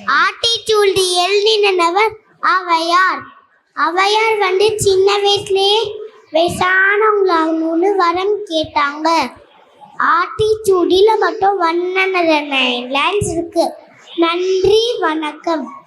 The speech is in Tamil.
ஆட்டிச்சூடி எழுதினவர் ஔவையார். ஔவையார் சின்ன வயசுலயே வயசானவங்களாகணும்னு வரம் கேட்டாங்க. ஆட்டிச்சூடியில மட்டும் 109 லைன்ஸ் இருக்கு. நன்றி, வணக்கம்.